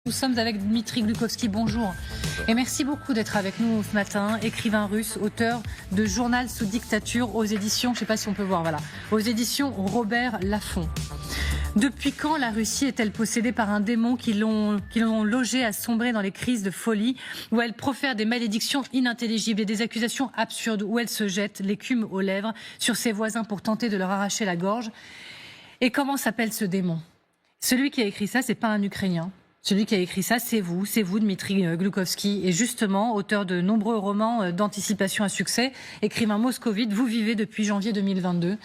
Nous sommes avec Dmitri Glukovski, bonjour. Et merci beaucoup d'être avec nous ce matin. Écrivain russe, auteur de Journal sous dictature aux éditions, je ne sais pas si on peut voir, voilà, aux éditions Robert Laffont. Depuis quand la Russie est-elle possédée par un démon qui l'ont logée à sombrer dans les crises de folie, où elle profère des malédictions inintelligibles et des accusations absurdes, où elle se jette l'écume aux lèvres sur ses voisins pour tenter de leur arracher la gorge? Et comment s'appelle ce démon? Celui qui a écrit ça, c'est pas un Ukrainien. Celui qui a écrit ça, c'est vous, Dmitri Glukovski, et justement, auteur de nombreux romans d'anticipation à succès, écrivain moscovite. Vous vivez depuis janvier 2022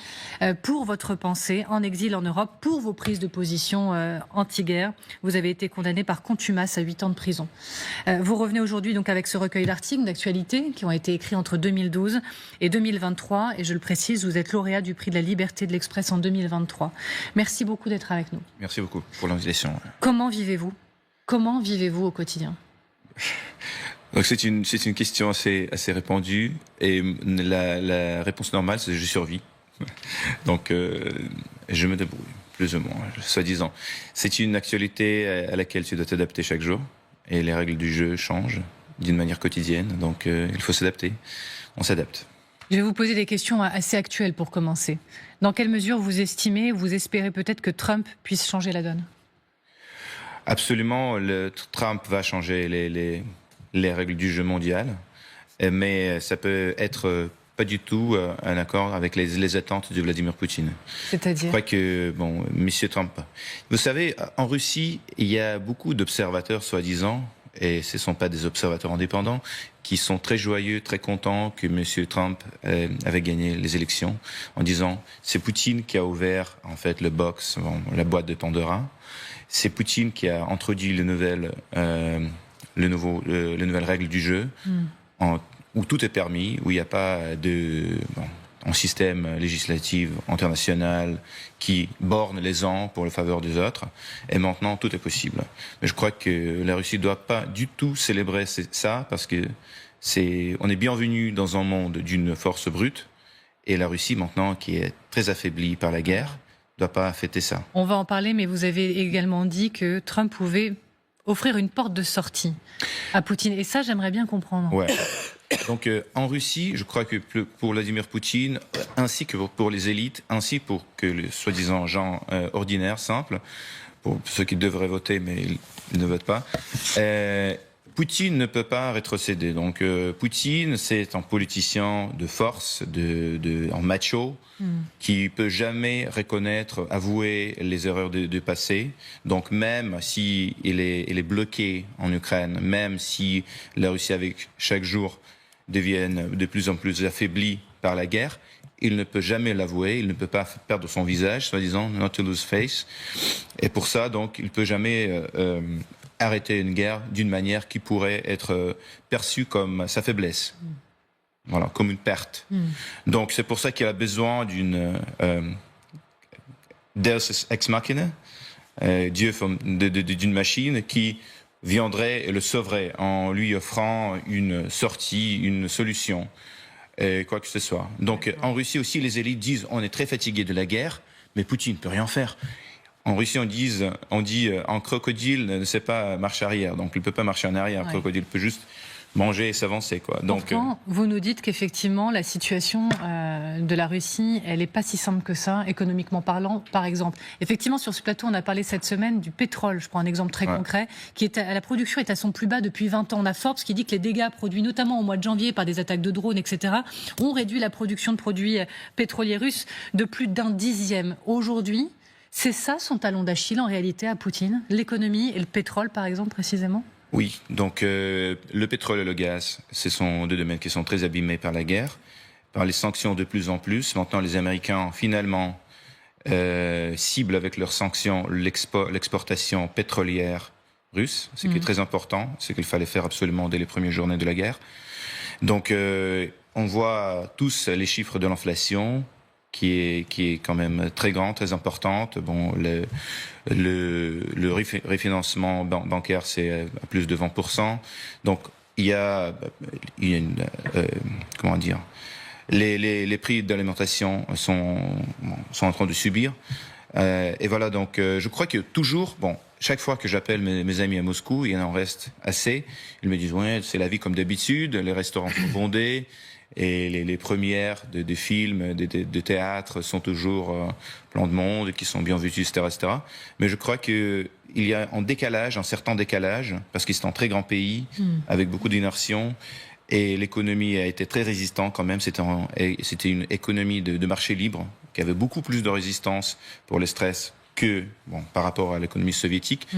pour votre pensée en exil en Europe, pour vos prises de position anti-guerre. Vous avez été condamné par contumace à 8 ans de prison. Vous revenez aujourd'hui donc avec ce recueil d'articles d'actualité qui ont été écrits entre 2012 et 2023, et je le précise, vous êtes lauréat du prix de la liberté de l'Express en 2023. Merci beaucoup d'être avec nous. Merci beaucoup pour l'invitation. Comment vivez-vous ? Comment vivez-vous au quotidien? Donc c'est une question assez répandue, et la réponse normale, c'est je survis. Donc je me débrouille, plus ou moins, soi-disant. C'est une actualité à laquelle tu dois t'adapter chaque jour, et les règles du jeu changent d'une manière quotidienne, donc il faut s'adapter. On s'adapte. Je vais vous poser des questions assez actuelles pour commencer. Dans quelle mesure vous estimez, vous espérez peut-être que Trump puisse changer la donne? Absolument, Trump va changer les règles du jeu mondial, mais ça peut être pas du tout un accord avec les attentes de Vladimir Poutine. C'est-à-dire? Je crois que, Monsieur Trump... Vous savez, en Russie, il y a beaucoup d'observateurs, soi-disant, et ce ne sont pas des observateurs indépendants, qui sont très joyeux, très contents que Monsieur Trump avait gagné les élections, en disant c'est Poutine qui a ouvert en fait le box, la boîte de Pandora. C'est Poutine qui a introduit les nouvelles règles du jeu, où tout est permis, où il n'y a pas un système législatif international qui borne les uns pour la faveur des autres. Et maintenant, tout est possible. Mais je crois que la Russie ne doit pas du tout célébrer ça, parce que on est bienvenu dans un monde d'une force brute, et la Russie, maintenant, qui est très affaiblie par la guerre, ne doit pas fêter ça. On va en parler, mais vous avez également dit que Trump pouvait offrir une porte de sortie à Poutine. Et ça, j'aimerais bien comprendre. Ouais. Donc, en Russie, je crois que pour Vladimir Poutine, ainsi que pour les élites, ainsi pour que les soi-disant gens ordinaires, simples, pour ceux qui devraient voter, mais ils ne votent pas, Poutine ne peut pas rétrocéder. Donc, Poutine, c'est un politicien de force, un macho, qui peut jamais reconnaître, avouer les erreurs du passé. Donc, même si il est bloqué en Ukraine, même si la Russie, avec chaque jour, devienne de plus en plus affaiblie par la guerre, il ne peut jamais l'avouer, il ne peut pas perdre son visage, soi-disant, not to lose face. Et pour ça, donc, il ne peut jamais arrêter une guerre d'une manière qui pourrait être perçue comme sa faiblesse. Voilà, comme une perte. Donc, c'est pour ça qu'il a besoin d'une Deus ex machina, Dieu d'une machine qui viendrait et le sauverait en lui offrant une sortie, une solution, quoi que ce soit. Donc, en Russie aussi, les élites disent on est très fatigué de la guerre, mais Poutine ne peut rien faire. En Russie, on dit un crocodile ne sait pas marcher arrière, donc il ne peut pas marcher en arrière. Un crocodile peut juste manger et s'avancer, quoi. Donc, pourtant, vous nous dites qu'effectivement, la situation de la Russie, elle n'est pas si simple que ça, économiquement parlant, par exemple. Effectivement, sur ce plateau, on a parlé cette semaine du pétrole. Je prends un exemple très concret, la production est à son plus bas depuis 20 ans. On a Forbes qui dit que les dégâts produits, notamment au mois de janvier, par des attaques de drones, etc., ont réduit la production de produits pétroliers russes de plus d'1/10. Aujourd'hui, c'est ça son talon d'Achille, en réalité, à Poutine, l'économie et le pétrole, par exemple, précisément? Oui, donc le pétrole et le gaz, ce sont deux domaines qui sont très abîmés par la guerre, par les sanctions de plus en plus. Maintenant, les Américains, finalement, ciblent avec leurs sanctions l'exportation pétrolière russe, ce qui est très important, ce qu'il fallait faire absolument dès les premières journées de la guerre. Donc, on voit tous les chiffres de l'inflation, qui est quand même très grande, très importante. Bon, le refinancement bancaire, c'est à plus de 20%. Donc, il y a comment dire, les prix de l'alimentation sont en train de subir. Et voilà, donc, je crois que toujours, chaque fois que j'appelle mes amis à Moscou, il en reste assez. Ils me disent, ouais, c'est la vie comme d'habitude, les restaurants sont bondés, et les premières de films, de théâtre sont toujours plein de monde, qui sont bien vêtus, etc., etc. Mais je crois qu'il y a un certain décalage, parce que c'est un très grand pays, avec beaucoup d'inertion, et l'économie a été très résistante quand même. C'était une économie de marché libre, qui avait beaucoup plus de résistance pour le stress que par rapport à l'économie soviétique.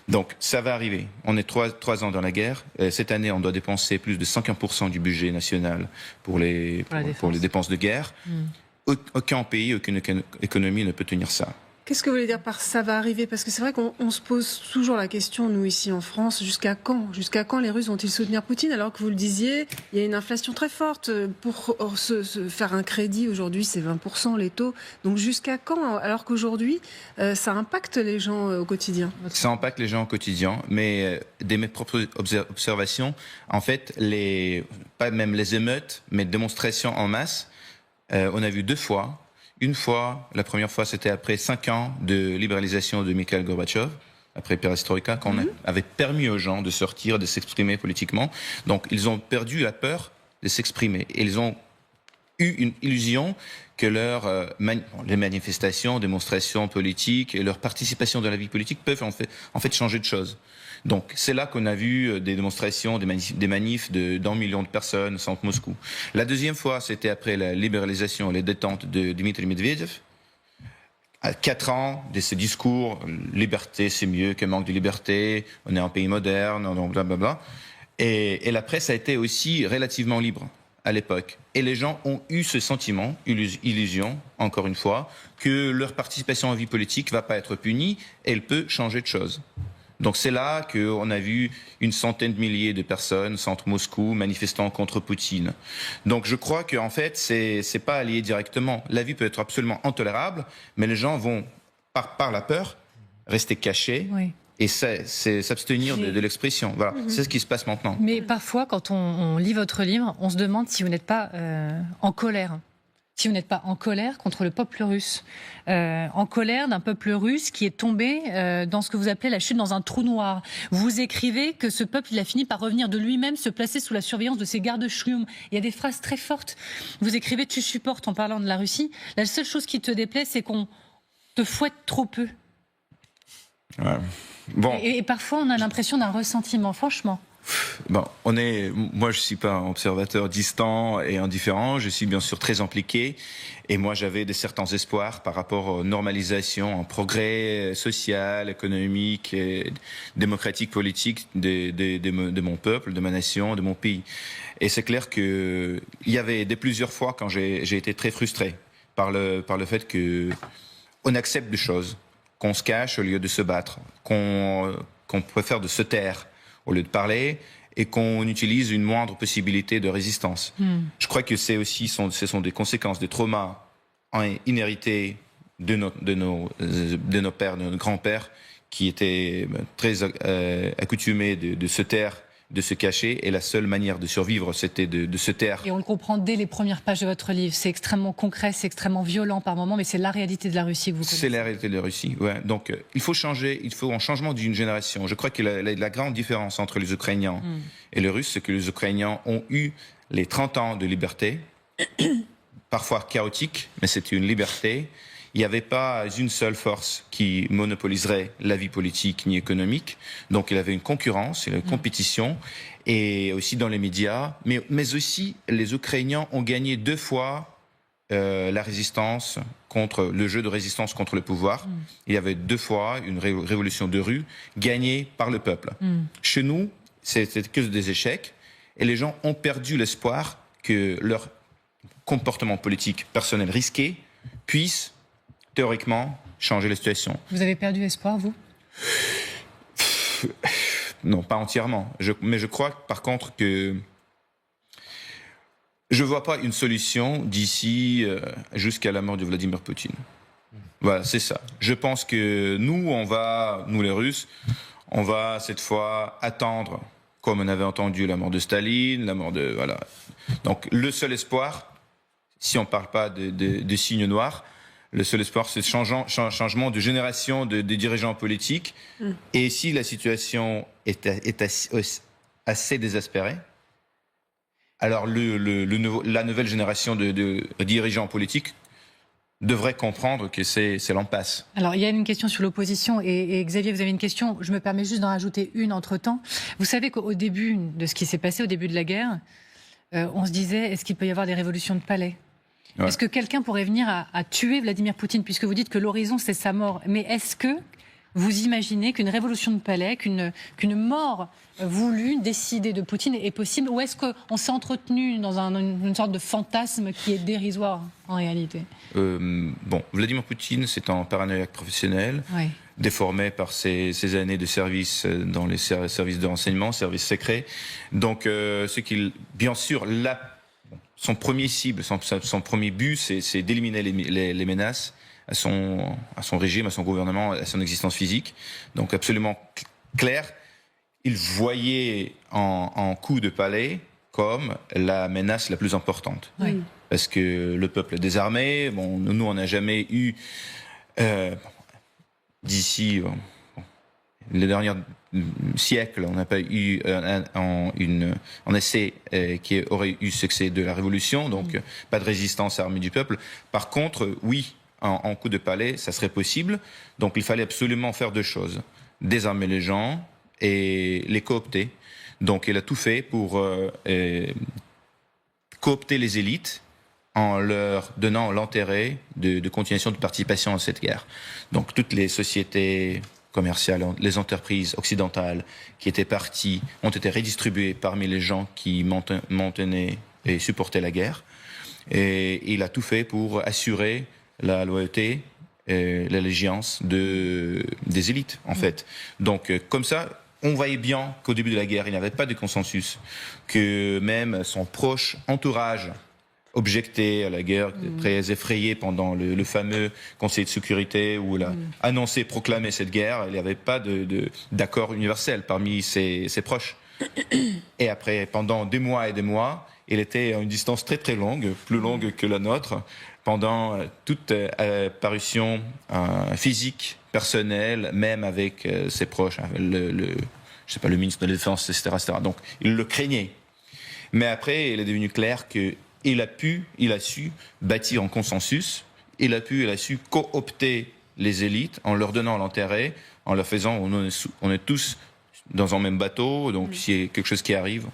Donc ça va arriver. On est trois ans dans la guerre. Cette année, on doit dépenser plus de 115% du budget national pour les dépenses de guerre. Aucun pays, aucune économie ne peut tenir ça. Qu'est-ce que vous voulez dire par ça va arriver? Parce que c'est vrai qu'on se pose toujours la question, nous ici en France, jusqu'à quand? Jusqu'à quand les Russes vont-ils soutenir Poutine? Alors que vous le disiez, il y a une inflation très forte. Pour se faire un crédit, aujourd'hui, c'est 20% les taux. Donc jusqu'à quand? Alors qu'aujourd'hui, ça impacte les gens au quotidien. Ça impacte les gens au quotidien, mais de mes propres observations, en fait, pas même les émeutes, mais démonstrations en masse, on a vu 2 fois. Une fois, la première fois, c'était après 5 ans de libéralisation de Mikhail Gorbatchev, après Perestroïka, qu'on avait permis aux gens de sortir, de s'exprimer politiquement. Donc, ils ont perdu la peur de s'exprimer. Et ils ont eu une illusion que les manifestations, démonstrations politiques et leur participation dans la vie politique peuvent en fait changer de choses. Donc, c'est là qu'on a vu des démonstrations, des manifs d'1 million de personnes centre Moscou. La deuxième fois, c'était après la libéralisation et les détentes de Dmitri Medvedev. À 4 ans de ce discours, liberté c'est mieux que manque de liberté, on est un pays moderne, blablabla. Et la presse a été aussi relativement libre à l'époque. Et les gens ont eu ce sentiment, illusion, encore une fois, que leur participation en vie politique ne va pas être punie, elle peut changer de choses. Donc c'est là qu'on a vu une centaine de milliers de personnes, centre Moscou, manifestant contre Poutine. Donc je crois qu'en fait, c'est pas lié directement. La vie peut être absolument intolérable, mais les gens vont, par la peur, rester cachés. Oui. Et c'est s'abstenir de l'expression. Voilà, c'est ce qui se passe maintenant. Mais parfois, quand on lit votre livre, on se demande si vous n'êtes pas en colère. Si vous n'êtes pas en colère contre le peuple russe, en colère d'un peuple russe qui est tombé dans ce que vous appelez la chute dans un trou noir. Vous écrivez que ce peuple, il a fini par revenir de lui-même, se placer sous la surveillance de ses gardes Shrium. Il y a des phrases très fortes. Vous écrivez « Tu supportes » en parlant de la Russie. La seule chose qui te déplaît, c'est qu'on te fouette trop peu. Ouais. Bon. Et parfois, on a l'impression d'un ressentiment, franchement. Bon, moi je suis pas un observateur distant et indifférent, je suis bien sûr très impliqué et moi j'avais certains espoirs par rapport aux normalisations, un progrès social, économique, et démocratique, politique de mon peuple, de ma nation, de mon pays. Et c'est clair que il y avait plusieurs fois quand j'ai été très frustré par le fait que on accepte des choses, qu'on se cache au lieu de se battre, qu'on préfère de se taire au lieu de parler, et qu'on utilise une moindre possibilité de résistance. Je crois que ce sont des conséquences des traumas inhérités de nos pères, de nos grands-pères, qui étaient très accoutumés de se taire, de se cacher, et la seule manière de survivre, c'était de se taire. Et on le comprend dès les premières pages de votre livre. C'est extrêmement concret, c'est extrêmement violent par moments, mais c'est la réalité de la Russie que vous connaissez. C'est la réalité de la Russie, ouais. Donc, il faut changer, il faut un changement d'une génération. Je crois que la grande différence entre les Ukrainiens et les Russes, c'est que les Ukrainiens ont eu les 30 ans de liberté, parfois chaotique, mais c'était une liberté. Il n'y avait pas une seule force qui monopoliserait la vie politique ni économique. Donc il y avait une concurrence, une compétition, et aussi dans les médias. Mais aussi, les Ukrainiens ont gagné 2 fois la résistance le jeu de résistance contre le pouvoir. Il y avait 2 fois une révolution de rue gagnée par le peuple. Chez nous, c'était que des échecs, et les gens ont perdu l'espoir que leur comportement politique personnel risqué puisse théoriquement changer la situation. Vous avez perdu espoir, vous ? Non, pas entièrement. Mais je crois par contre que je ne vois pas une solution d'ici jusqu'à la mort de Vladimir Poutine. Voilà, c'est ça. Je pense que nous les Russes, on va cette fois attendre, comme on avait entendu la mort de Staline, la mort de... Voilà. Donc le seul espoir, si on ne parle pas de signes noirs, Le seul espoir, c'est le changement de génération de dirigeants politiques. Et si la situation est assez désespérée, alors la nouvelle génération de dirigeants politiques devrait comprendre que c'est l'impasse. Alors, il y a une question sur l'opposition et Xavier, vous avez une question. Je me permets juste d'en rajouter une entre-temps. Vous savez qu'au début de ce qui s'est passé, au début de la guerre, on se disait, est-ce qu'il peut y avoir des révolutions de palais ? Ouais. Est-ce que quelqu'un pourrait venir à tuer Vladimir Poutine, puisque vous dites que l'horizon, c'est sa mort. Mais est-ce que vous imaginez qu'une révolution de palais, qu'une mort voulue, décidée de Poutine est possible ? Ou est-ce qu'on s'est entretenu dans une sorte de fantasme qui est dérisoire en réalité ? Bon, Vladimir Poutine, c'est un paranoïaque professionnel, oui, déformé par ses années de service dans les services de renseignement, services secrets. Donc, bien sûr, son premier cible, son premier but, c'est d'éliminer les menaces à son régime, à son gouvernement, à son existence physique. Donc absolument clair, il voyait en coup de palais comme la menace la plus importante. Oui. Parce que le peuple est désarmé. Bon, nous, on n'a jamais eu d'ici les derniers siècles, on n'a pas eu un essai qui aurait eu succès de la révolution, donc pas de résistance armée du peuple. Par contre, oui, en coup de palais, ça serait possible. Donc il fallait absolument faire deux choses. Désarmer les gens et les coopter. Donc il a tout fait pour coopter les élites en leur donnant l'intérêt de continuation de participation à cette guerre. Donc toutes les sociétés commerciales, les entreprises occidentales qui étaient parties ont été redistribuées parmi les gens qui maintenaient et supportaient la guerre. Et il a tout fait pour assurer la loyauté et l'allégeance des élites, en fait. Donc, comme ça, on voyait bien qu'au début de la guerre, il n'y avait pas de consensus, que même son proche entourage objecté à la guerre, très effrayé pendant le fameux Conseil de sécurité où il a annoncé, proclamé cette guerre. Il n'y avait pas d'accord universel parmi ses proches. Et après, pendant des mois et des mois, il était à une distance très très longue, plus longue que la nôtre, pendant toute parution physique, personnelle, même avec ses proches, je sais pas, le ministre de la Défense, etc., etc. Donc, il le craignait. Mais après, il est devenu clair que il a su bâtir en consensus, il a su coopter les élites en leur donnant l'intérêt, en leur faisant, on est tous dans un même bateau, donc s'il y a quelque chose qui arrive,